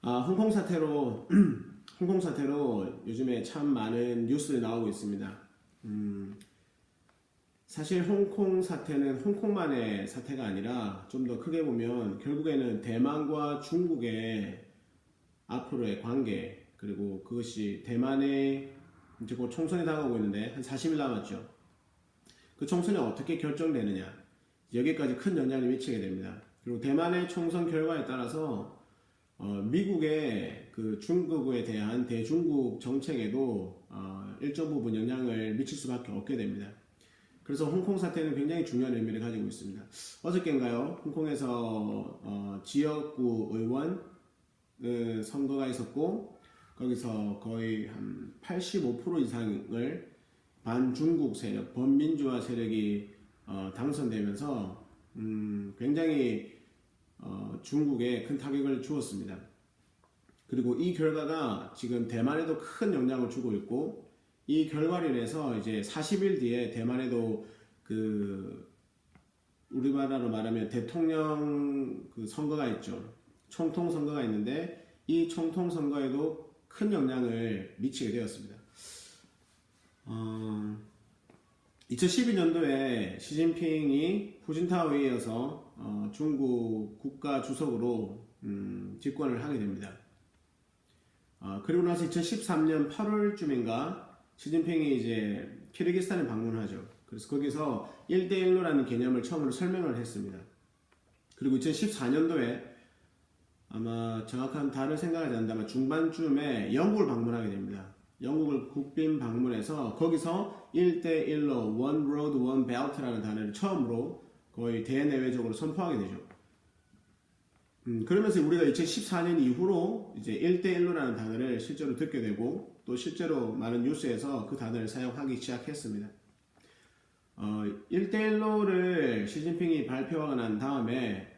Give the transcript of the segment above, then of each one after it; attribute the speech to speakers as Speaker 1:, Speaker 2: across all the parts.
Speaker 1: 홍콩 사태로 홍콩 사태로 요즘에 참 많은 뉴스들이 나오고 있습니다. 사실 홍콩 사태는 홍콩만의 사태가 아니라 좀 더 크게 보면 결국에는 대만과 중국의 앞으로의 관계, 그리고 그것이 대만의 이제 곧 총선이 다가오고 있는데 한 40일 남았죠. 그 총선이 어떻게 결정되느냐, 여기까지 큰 영향을 미치게 됩니다. 그리고 대만의 총선 결과에 따라서 미국의 그 중국에 대한 대중국 정책에도 일정 부분 영향을 미칠 수밖에 없게 됩니다. 그래서 홍콩 사태는 굉장히 중요한 의미를 가지고 있습니다. 어저께인가요? 홍콩에서 지역구 의원 선거가 있었고, 거기서 거의 한 85% 이상을 반중국 세력, 범민주화 세력이 당선되면서 굉장히 중국에 큰 타격을 주었습니다. 그리고 이 결과가 지금 대만에도 큰 영향을 주고 있고, 이 결과로 인해서 이제 40일 뒤에 대만에도 그 우리나라로 말하면 대통령 그 선거가 있죠. 총통 선거가 있는데 이 총통 선거에도 큰 영향을 미치게 되었습니다. 2012년도에 시진핑이 후진타오에 이어서 중국 국가 주석으로 집권을 하게 됩니다. 그리고 나서 2013년 8월쯤인가 시진핑이 이제 키르기스탄에 방문하죠. 그래서 거기서 1대1로라는 개념을 처음으로 설명을 했습니다. 그리고 2014년도에 아마 정확한 달을 생각하지 않는다면 중반쯤에 영국을 방문하게 됩니다. 영국을 국빈 방문해서 거기서 1대1로 One Road, One Belt라는 단어를 처음으로 거의 대내외적으로 선포하게 되죠. 그러면서 우리가 2014년 이후로 이제 1대1로라는 단어를 실제로 듣게 되고, 또 실제로 많은 뉴스에서 그 단어를 사용하기 시작했습니다. 1대1로를 시진핑이 발표하고 난 다음에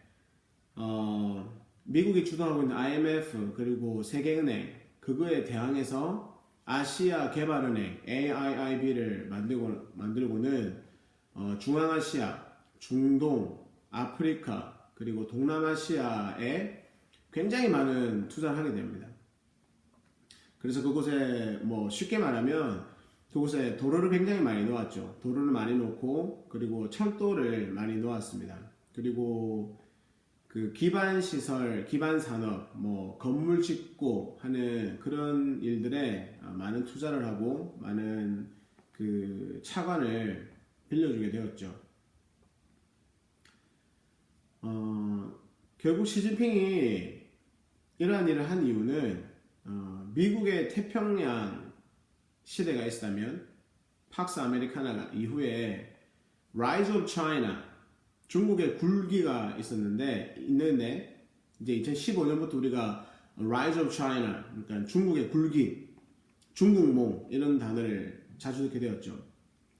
Speaker 1: 미국이 주도하고 있는 IMF 그리고 세계은행, 그거에 대항해서 아시아 개발은행 AIIB를 만들고는 중앙아시아, 중동, 아프리카 그리고 동남아시아에 굉장히 많은 투자를 하게 됩니다. 그래서 그곳에 뭐 쉽게 말하면 그곳에 도로를 굉장히 많이 놓았죠. 도로를 많이 놓고, 그리고 철도를 많이 놓았습니다. 그리고 그 기반 시설, 기반 산업, 뭐 건물 짓고 하는 그런 일들에 많은 투자를 하고 많은 그 차관을 빌려주게 되었죠. 결국 시진핑이 이러한 일을 한 이유는 미국의 태평양 시대가 있었다면 팍스 아메리카나 이후에 Rise of China, 중국의 굴기가 있는데 이제 2015년부터 우리가 Rise of China, 그러니까 중국의 굴기, 중국몽 이런 단어를 자주 듣게 되었죠.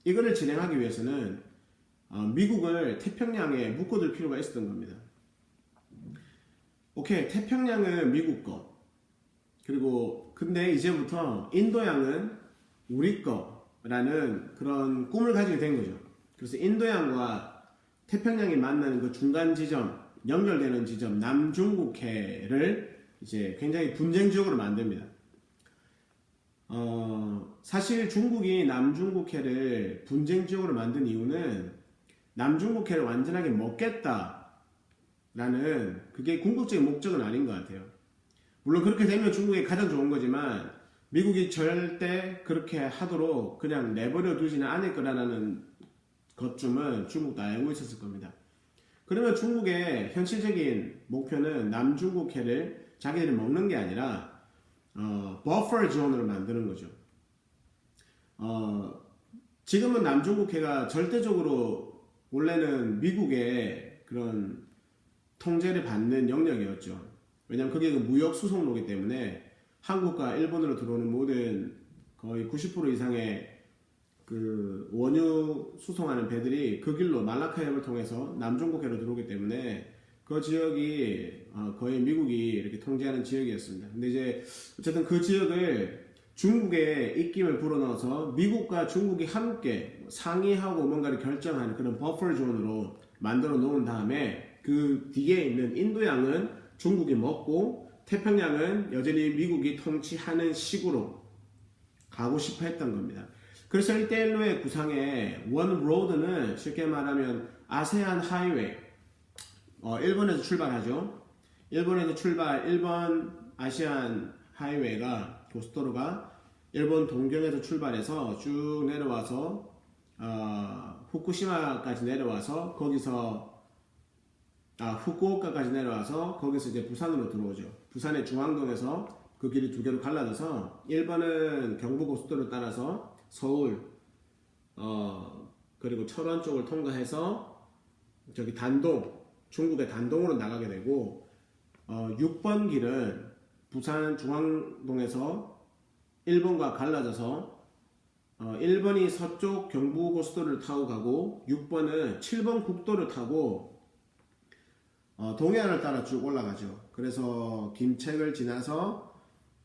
Speaker 1: 이거를 진행하기 위해서는 미국을 태평양에 묶어둘 필요가 있었던 겁니다. 오케이, 태평양은 미국 거, 그리고 근데 이제부터 인도양은 우리 거라는 그런 꿈을 가지게 된 거죠. 그래서 인도양과 태평양이 만나는 그 중간 지점, 연결되는 지점 남중국해를 이제 굉장히 분쟁 지역으로 만듭니다. 사실 중국이 남중국해를 분쟁 지역으로 만든 이유는 남중국해를 완전하게 먹겠다라는 그게 궁극적인 목적은 아닌 것 같아요. 물론 그렇게 되면 중국이 가장 좋은 거지만 미국이 절대 그렇게 하도록 그냥 내버려 두지는 않을 거라는 것쯤은 중국도 알고 있었을 겁니다. 그러면 중국의 현실적인 목표는 남중국해를 자기들이 먹는 게 아니라 버퍼 존으로 만드는 거죠. 지금은 남중국해가 절대적으로 원래는 미국의 그런 통제를 받는 영역이었죠. 왜냐하면 그게 그 무역 수송로이기 때문에 한국과 일본으로 들어오는 모든 거의 90% 이상의 그 원유 수송하는 배들이 그 길로 말라카 해협을 통해서 남중국해로 들어오기 때문에 그 지역이 거의 미국이 이렇게 통제하는 지역이었습니다. 근데 이제 어쨌든 그 지역을 중국의 입김을 불어넣어서 미국과 중국이 함께 상의하고 뭔가를 결정하는 그런 버퍼 존으로 만들어 놓은 다음에 그 뒤에 있는 인도양은 중국이 먹고 태평양은 여전히 미국이 통치하는 식으로 가고 싶어 했던 겁니다. 그래서 1대1로의 구상에 원 로드는 쉽게 말하면 아세안 하이웨이, 일본에서 출발하죠. 일본에서 출발, 일본 아시안 하이웨이가 고속도로가 일본 동경에서 출발해서 쭉 내려와서 후쿠시마까지 내려와서 거기서 후쿠오카까지 내려와서 거기서 이제 부산으로 들어오죠. 부산의 중앙동에서 그 길이 두 개로 갈라져서 일본은 경부고속도로 따라서 서울 그리고 철원 쪽을 통과해서 저기 단동, 중국의 단동으로 나가게 되고 6번 길은 부산 중앙동에서 일본과 갈라져서 일본이 서쪽 경부고속도로를 타고 가고 6번은 7번 국도를 타고 동해안을 따라 쭉 올라가죠. 그래서 김책을 지나서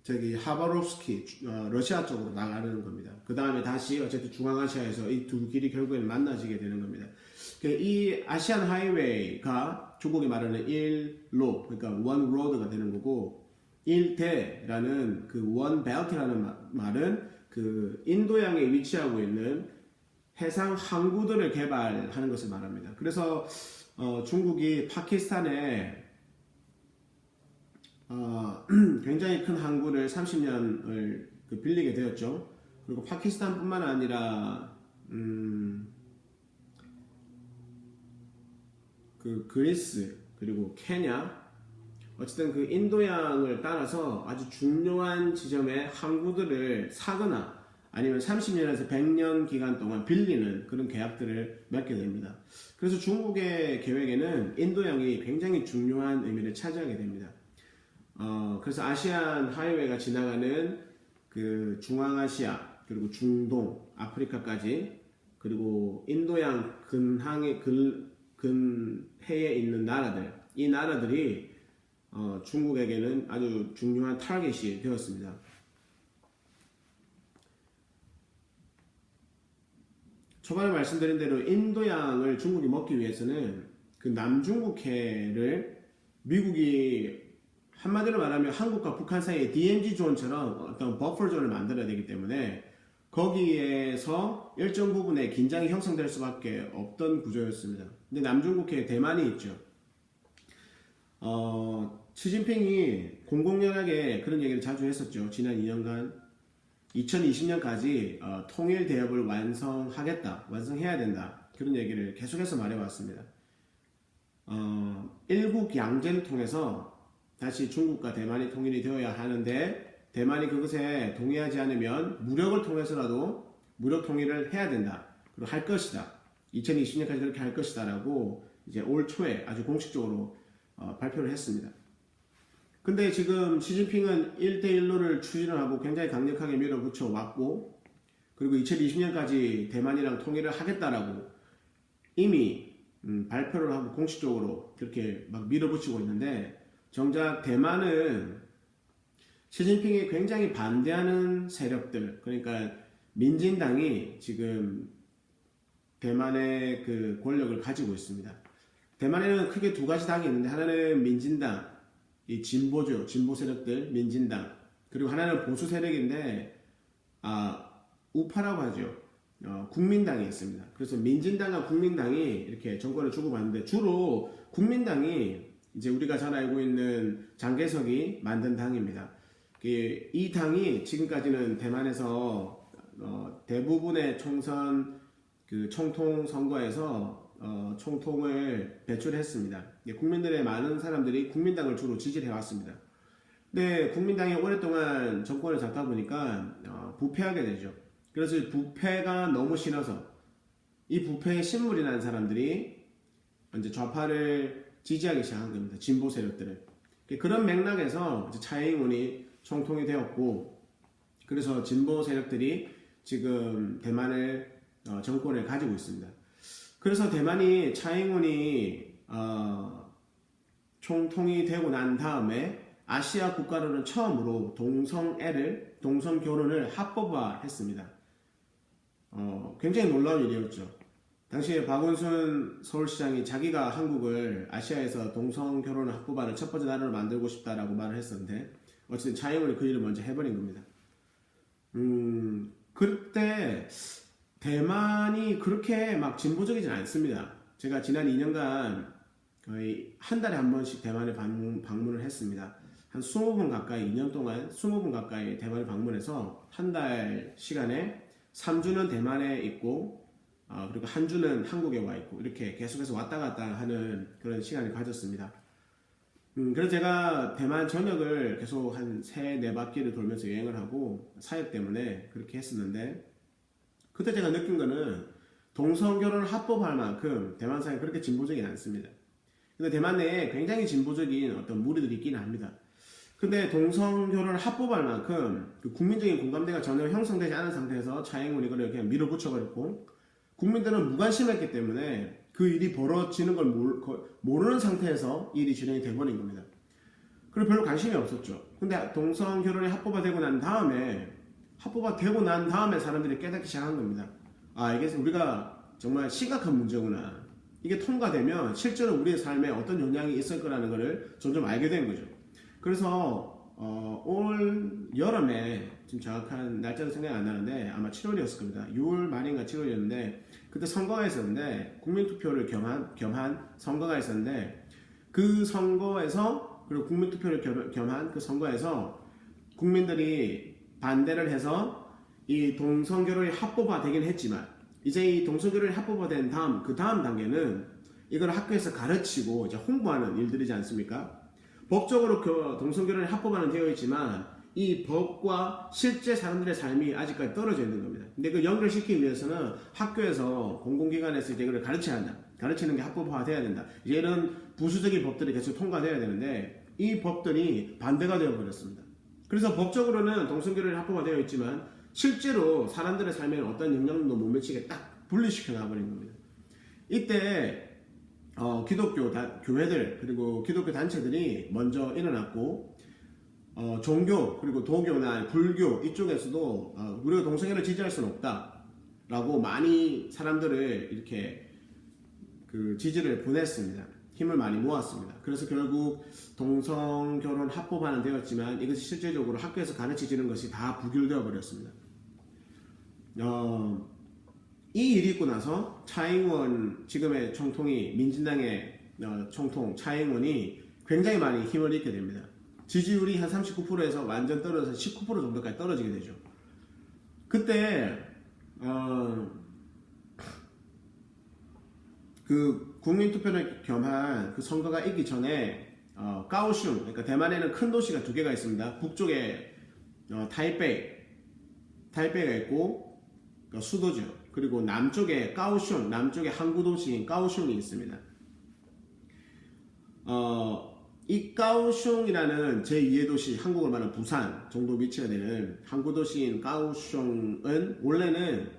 Speaker 1: 저기 하바롭스키 러시아 쪽으로 나가는 겁니다. 그 다음에 다시 어쨌든 중앙아시아에서 이 두 길이 결국에는 만나지게 되는 겁니다. 이 아시안 하이웨이가 중국이 말하는 1로 그러니까 원 로드가 되는 거고 1대라는 그 원 벨트라는 말은 그 인도양에 위치하고 있는 해상 항구들을 개발하는 것을 말합니다. 그래서 중국이 파키스탄에 굉장히 큰 항구를 30년을 빌리게 되었죠. 그리고 파키스탄뿐만 아니라 그 그리스 그리고 케냐 어쨌든 그 인도양을 따라서 아주 중요한 지점에 항구들을 사거나 아니면 30년에서 100년 기간 동안 빌리는 그런 계약들을 맺게 됩니다. 그래서 중국의 계획에는 인도양이 굉장히 중요한 의미를 차지하게 됩니다. 그래서 아시안 하이웨이가 지나가는 그 중앙아시아 그리고 중동 아프리카까지 그리고 인도양 근해에 있는 나라들 이 나라들이 중국에게는 아주 중요한 타겟이 되었습니다. 초반에 말씀드린 대로 인도양을 중국이 먹기 위해서는 그 남중국해를 미국이 한마디로 말하면 한국과 북한 사이에 DMZ 존처럼 어떤 버퍼 존을 만들어야 되기 때문에 거기에서 일정 부분의 긴장이 형성될 수밖에 없던 구조였습니다. 근데 남중국해에 대만이 있죠. 시진핑이 공공연하게 그런 얘기를 자주 했었죠. 지난 2년간 2020년까지 통일 대업을 완성해야 된다. 그런 얘기를 계속해서 말해왔습니다. 일국 양제를 통해서 다시 중국과 대만이 통일이 되어야 하는데 대만이 그것에 동의하지 않으면 무력을 통해서라도 무력 통일을 해야 된다. 그리고 할 것이다. 2020년까지 그렇게 할 것이다 라고 이제 올 초에 아주 공식적으로 발표를 했습니다. 근데 지금 시진핑은 1대1로를 추진을 하고 굉장히 강력하게 밀어붙여 왔고 그리고 2020년까지 대만이랑 통일을 하겠다라고 이미 발표를 하고 공식적으로 그렇게 막 밀어붙이고 있는데 정작 대만은 시진핑이 굉장히 반대하는 세력들 그러니까 민진당이 지금 대만의 그 권력을 가지고 있습니다. 대만에는 크게 두 가지 당이 있는데 하나는 민진당 이 진보죠. 진보 세력들 민진당 그리고 하나는 보수 세력인데 우파라고 하죠. 국민당이 있습니다. 그래서 민진당과 국민당이 이렇게 정권을 주고받는데 주로 국민당이 이제 우리가 잘 알고 있는 장개석이 만든 당입니다. 이 당이 지금까지는 대만에서 대부분의 총선 그 총통 선거에서 총통을 배출했습니다. 국민들의 많은 사람들이 국민당을 주로 지지를 해왔습니다. 근데 국민당이 오랫동안 정권을 잡다 보니까 부패하게 되죠. 그래서 부패가 너무 싫어서 이 부패에 신물이 난 사람들이 이제 좌파를 지지하기 시작한 겁니다. 진보 세력들은. 그런 맥락에서 차이잉문이 총통이 되었고 그래서 진보 세력들이 지금 대만을 정권을 가지고 있습니다. 그래서 대만이 차이잉문이 총통이 되고 난 다음에 아시아 국가로는 처음으로 동성 결혼을 합법화했습니다. 굉장히 놀라운 일이었죠. 당시에 박원순 서울시장이 자기가 한국을 아시아에서 동성 결혼을 합법화하는 첫 번째 나라로 만들고 싶다라고 말을 했었는데 어쨌든 차이원이 그 일을 먼저 해버린 겁니다. 그때 대만이 그렇게 막 진보적이진 않습니다. 제가 지난 2년간 거의 한 달에 한 번씩 대만에 방문을 했습니다. 한 20번 가까이, 2년 동안 20번 가까이 대만을 방문해서 한 달 시간에 3주는 대만에 있고 그리고 한 주는 한국에 와 있고 이렇게 계속해서 왔다 갔다 하는 그런 시간을 가졌습니다. 그래서 제가 대만 전역을 계속 한 3-4바퀴를 돌면서 여행을 하고 사역 때문에 그렇게 했었는데 그때 제가 느낀 거는 동성결혼을 합법화할 만큼 대만 사회가 그렇게 진보적이지 않습니다. 근데 대만 내에 굉장히 진보적인 어떤 무리들이 있기는 합니다. 근데 동성결혼을 합법화할 만큼 그 국민적인 공감대가 전혀 형성되지 않은 상태에서 차이잉원이 이걸 그냥 밀어붙여버렸고 국민들은 무관심했기 때문에 그 일이 벌어지는 걸 모르는 상태에서 일이 진행이 돼버린 겁니다. 그리고 별로 관심이 없었죠. 근데 동성결혼이 합법화되고 난 다음에 사람들이 깨닫기 시작한 겁니다. 이게 우리가 정말 심각한 문제구나. 이게 통과되면 실제로 우리의 삶에 어떤 영향이 있을 거라는 것을 점점 알게 된 거죠. 그래서 올 여름에 지금 정확한 날짜도 생각이 안 나는데 아마 7월이었을 겁니다. 6월 말인가 7월이었는데 그때 선거가 있었는데 국민투표를 겸한 선거가 있었는데 그 선거에서 그리고 국민투표를 겸한 그 선거에서 국민들이 반대를 해서 이 동성결혼이 합법화되긴 했지만 이제 이 동성결혼이 합법화된 그 다음 단계는 이걸 학교에서 가르치고 이제 홍보하는 일들이지 않습니까? 법적으로 동성결혼이 합법화는 되어 있지만 이 법과 실제 사람들의 삶이 아직까지 떨어져 있는 겁니다. 근데 그 연결시키기 위해서는 학교에서 공공기관에서 이제 이걸 가르쳐야 한다. 가르치는 게 합법화돼야 된다. 이제 이런 부수적인 법들이 계속 통과돼야 되는데 이 법들이 반대가 되어 버렸습니다. 그래서 법적으로는 동성결혼이 합법화되어 있지만 실제로 사람들의 삶에 어떤 영향도 못 미치게 딱 분리시켜 놔버린 겁니다. 이때 기독교 교회들 그리고 기독교 단체들이 먼저 일어났고 종교 그리고 도교나 불교 이쪽에서도 우리가 동성애를 지지할 수는 없다라고 많이 사람들을 이렇게 그 지지를 보냈습니다. 힘을 많이 모았습니다. 그래서 결국 동성결혼 합법화는 되었지만 이것이 실제적으로 학교에서 가르쳐지는 것이 다 부결되어 버렸습니다. 이 일이 있고 나서 차이잉원 지금의 총통이 민진당의 총통 차이잉원이 굉장히 많이 힘을 잃게 됩니다. 지지율이 한 39%에서 완전 떨어져서 19% 정도까지 떨어지게 되죠. 그때 그 국민투표를 겸한 그 선거가 있기 전에 까오슝 그러니까 대만에는 큰 도시가 2개가 있습니다. 북쪽에 타이베이가 있고 수도죠. 그리고 남쪽에 까오슝 남쪽에 항구 도시인 까오슝이 있습니다. 이 까오슝이라는 제2의 도시, 한국을 말하는 부산 정도 위치가 되는 항구 도시인 까오슝은 원래는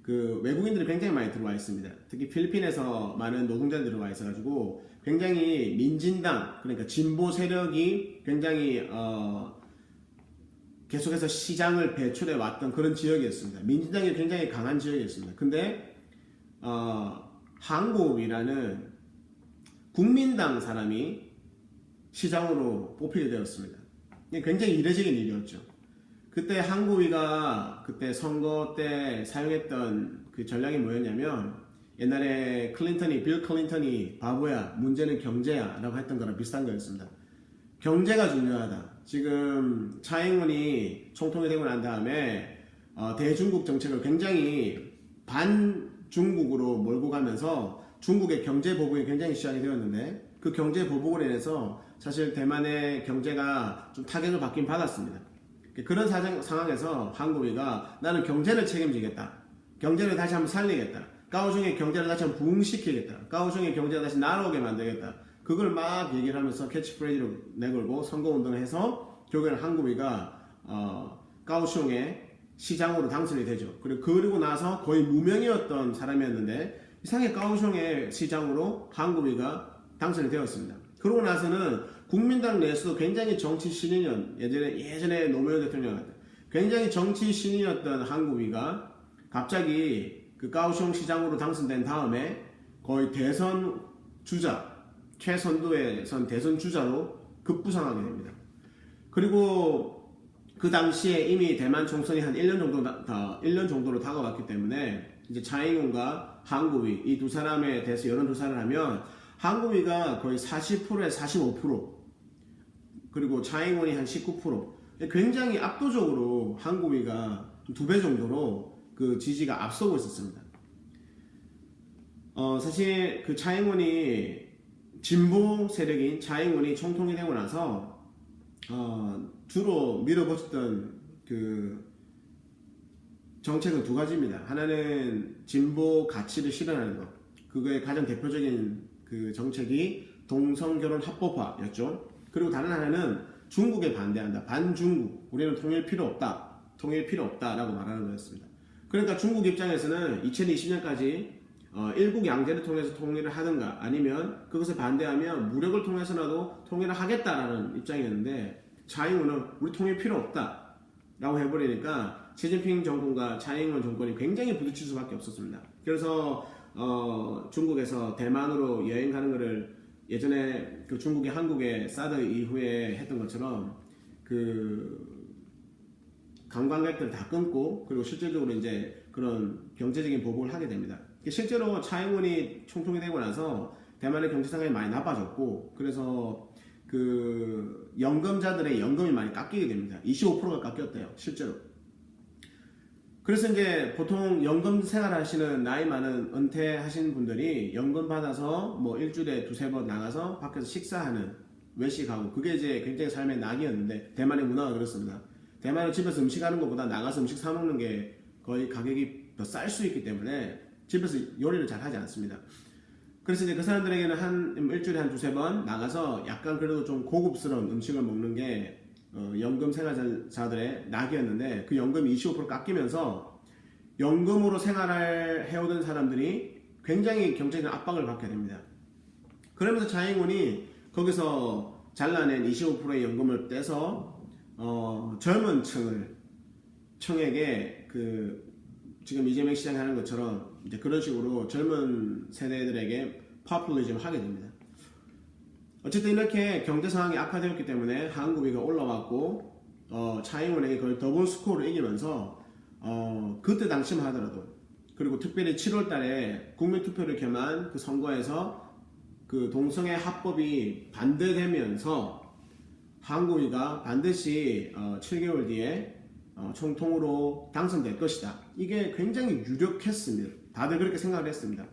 Speaker 1: 그 외국인들이 굉장히 많이 들어와 있습니다. 특히 필리핀에서 많은 노동자들이 들어와 있어가지고 굉장히 민진당 그러니까 진보 세력이 굉장히 계속해서 시장을 배출해 왔던 그런 지역이었습니다. 민진당이 굉장히 강한 지역이었습니다. 근데 항구위라는 국민당 사람이 시장으로 뽑히게 되었습니다. 굉장히 이례적인 일이었죠. 그때 항구위가 그때 선거 때 사용했던 그 전략이 뭐였냐면 옛날에 빌 클린턴이 바보야, 문제는 경제야 라고 했던 거랑 비슷한 거였습니다. 경제가 중요하다. 지금 차이잉원이 총통이 되고 난 다음에 대중국 정책을 굉장히 반중국으로 몰고 가면서 중국의 경제 보복이 굉장히 시작이 되었는데 그 경제 보복으로 인해서 사실 대만의 경제가 좀 타격을 받긴 받았습니다. 그런 상황에서 항구위가 나는 경제를 책임지겠다. 경제를 다시 한번 살리겠다. 까오슝의 경제를 다시 한번 부흥시키겠다. 까오슝의 경제를 다시 날아오게 만들겠다. 그걸 막 얘기를 하면서 캐치프레이즈로 내걸고 선거운동을 해서 결국에는 항구위가 까오슝의 시장으로 당선이 되죠. 그리고 나서 거의 무명이었던 사람이었는데 이상하게 까오슝의 시장으로 항구위가 당선이 되었습니다. 그러고 나서는 국민당 내에서도 굉장히 정치 신인이었던 예전에 노무현 대통령한테 굉장히 정치 신인이었던 항구위가 갑자기 그 가오슝 시장으로 당선된 다음에 거의 대선 주자, 최선두에 선 대선 주자로 급부상하게 됩니다. 그리고 그 당시에 이미 대만 총선이 한 1년 정도로 다가왔기 때문에 이제 차이잉원과 항구위 이 두 사람에 대해서 여론조사를 하면 항구위가 거의 40%에 45% 그리고 차이잉원이 한 19% 굉장히 압도적으로 항구위가 2배 정도로 그 지지가 앞서고 있었습니다. 사실 그 차이잉원이 진보 세력인 차이잉원이 총통이 되고 나서 주로 밀어붙였던 그 정책은 두 가지입니다. 하나는 진보 가치를 실현하는 것. 그거의 가장 대표적인 그 정책이 동성결혼 합법화였죠. 그리고 다른 하나는 중국에 반대한다. 반중국. 우리는 통일 필요 없다. 통일 필요 없다라고 말하는 거였습니다. 그러니까 중국 입장에서는 2020년까지 일국 양제를 통해서 통일을 하든가 아니면 그것을 반대하면 무력을 통해서라도 통일을 하겠다라는 입장이었는데 차이잉원은 우리 통일 필요 없다 라고 해버리니까 시진핑 정권과 차이잉원 정권이 굉장히 부딪힐 수밖에 없었습니다. 그래서 중국에서 대만으로 여행 가는 거를 예전에 그 중국이 한국에 사드 이후에 했던 것처럼 그 관광객들 다 끊고 그리고 실질적으로 이제 그런 경제적인 보복을 하게 됩니다. 실제로 차이잉원이 총통이 되고 나서 대만의 경제 상황이 많이 나빠졌고 그래서 그 연금자들의 연금이 많이 깎이게 됩니다. 25%가 깎였대요, 실제로. 그래서 이제 보통 연금 생활하시는 나이 많은 은퇴하신 분들이 연금 받아서 뭐 일주일에 두세 번 나가서 밖에서 식사하는 외식하고 그게 이제 굉장히 삶의 낙이었는데 대만의 문화가 그렇습니다. 대만은 집에서 음식하는 것보다 나가서 음식 사 먹는 게 거의 가격이 더 쌀 수 있기 때문에 집에서 요리를 잘 하지 않습니다. 그래서 이제 그 사람들에게는 한 일주일에 한 두세 번 나가서 약간 그래도 좀 고급스러운 음식을 먹는 게 연금 생활자들의 낙이었는데 그 연금이 25% 깎이면서 연금으로 생활을 해오던 사람들이 굉장히 경제적 압박을 받게 됩니다. 그러면서 차이잉원이 거기서 잘라낸 25%의 연금을 떼서 젊은 층에게 그 지금 이재명 시장이 하는 것처럼 이제 그런 식으로 젊은 세대들에게 파퓰리즘을 하게 됩니다. 어쨌든 이렇게 경제 상황이 악화되었기 때문에 한국위가 올라왔고 차이잉원에게 거의 더블 스코어를 이기면서 그때 당시만 하더라도 그리고 특별히 7월 달에 국민투표를 겸한 그 선거에서 그 동성애 합법이 반대되면서 한국위가 반드시 7개월 뒤에 총통으로 당선될 것이다. 이게 굉장히 유력했습니다. 다들 그렇게 생각을 했습니다.